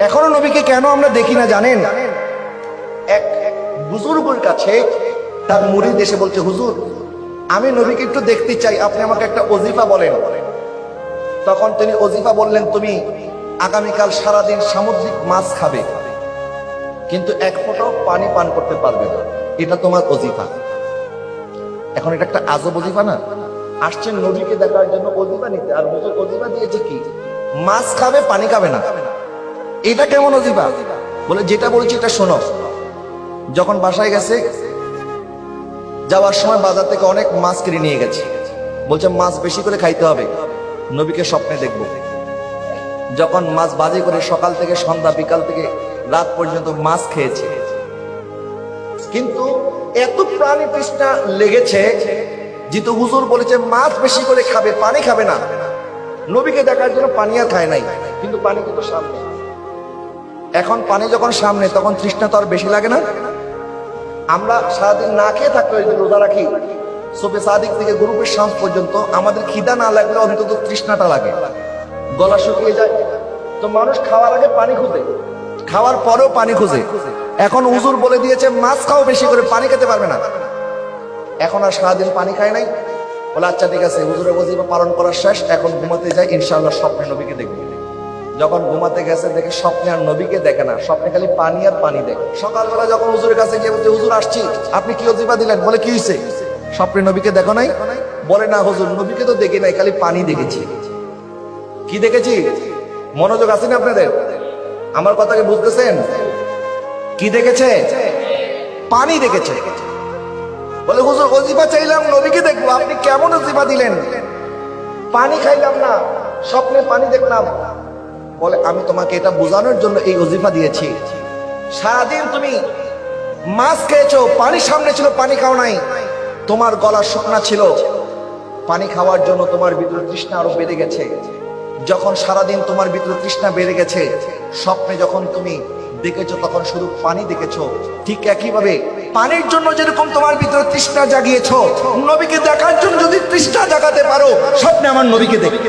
এখনো নবীকে কেন আমরা দেখি না জানেন? এক বুজুর্গের কাছে তার মুরিদ এসে বলছে, হুজুর আমি নবীকে একটু দেখতে চাই, আপনি আমাকে একটা ওজিফা বলেন। তখন তিনি ওজিফা বললেন, তুমি আগামীকাল সারাদিন সামুদ্রিক মাছ খাবে, কিন্তু এক ফোঁটাও পানি পান করতে পারবে না, এটা তোমার ওজিফা। এখন এটা একটা আজব ওজিফা না? আসছেন নবীকে দেখার জন্য ওজিফা নিতে, আর হুজুর ওজিফা দিয়েছে কি মাছ খাবে পানি খাবে না। এটা কেমন ওজিফা? বলে যেটা বলছি এটা শোনো। যখন বাসায় গেছে, যাওয়ার সময় বাজার থেকে অনেক মাছ কিনে নিয়ে গেছে, বলছে মাছ বেশি করে খাইতে হবে, নবীকে স্বপ্নে দেখবো। যখন মাছ বাজি করে সকাল থেকে সন্ধ্যা, বিকাল থেকে রাত পর্যন্ত মাছ খেয়েছে, কিন্তু এত প্রাণী তৃষ্ণা লেগেছে, যেহেতু হুজুর বলেছে মাছ বেশি করে খাবে পানি খাবে না, নবীকে দেখার জন্য পানি আর খায় নাই, কিন্তু পানি কিন্তু সামনে। এখন পানি যখন সামনে, তখন তৃষ্ণা তো আর বেশি লাগে না? আমরা সারাদিন না খেয়ে থাকতে হয়, রোজা রাখি, সুবে সাদিক থেকে গ্রুপের শাম পর্যন্ত, আমাদের খিদা না লাগলে অন্তত তৃষ্ণাটা লাগে, গলা শুকিয়ে যায়। তো মানুষ খাওয়ার আগে পানি খুঁজে, খাওয়ার পরেও পানি খুঁজে। এখন হুজুর বলে দিয়েছে মাছ খাও বেশি করে, পানি খেতে পারবে না। এখন আর সারাদিন পানি খায় নাই, বলে আচ্ছা ঠিক আছে, হুজুরের ওজিফা পালন করার শেষ, এখন ঘুমাতে যাই, ইনশাআল্লাহ স্বপ্নে নবীকে দেখবো। যখন ঘুমাতে গেছে, দেখে স্বপ্নে আর নবীকে দেখে না, স্বপ্নে খালি পানি আর পানি দেখে। সকালবেলা যখন হুজুরের কাছে গিয়ে বলছে, হুজুর আসছি, আপনি কি ওজিফা দিলেন? বলে কি হয়েছে, স্বপ্নে নবীকে দেখো নাই? বলে না হুজুর, নবীকে তো দেখি নাই, খালি পানি দেখেছি। কি দেখেছি? মনোযোগ আছে না আপনাদের? আমার কথাকে বুঝতেছেন? কি দেখেছে? পানি দেখেছে। বলে হুজুর ওজিফা চাইলাম, নবীকে দেখবো, আপনি কেমন ওজিফা দিলেন? পানি খাইলাম না, স্বপ্নে পানি দেখলাম। বলে আমি তোমাকে এটা বোঝানোর জন্য এই ওজিফা দিয়েছি। সারাদিন তুমি মাছ খেয়েছো, পানি সামনে ছিল, পানি খাও নাই, তোমার গলা শুকনা ছিল, পানি খাওয়ার জন্য তোমার ভিতরে তৃষ্ণা আরো বেড়ে গেছে। যখন সারাদিন তোমার ভিতরে তৃষ্ণা বেড়ে গেছে, স্বপ্নে যখন তুমি দেখেছো তখন শুধু পানি দেখেছো। ঠিক একইভাবে পানির জন্য যেরকম তোমার ভিতরে তৃষ্ণা জাগিয়েছো, নবীকে দেখার জন্য যদি তৃষ্ণা জাগাতে পারো, স্বপ্নে আমার নবীকে দেখে।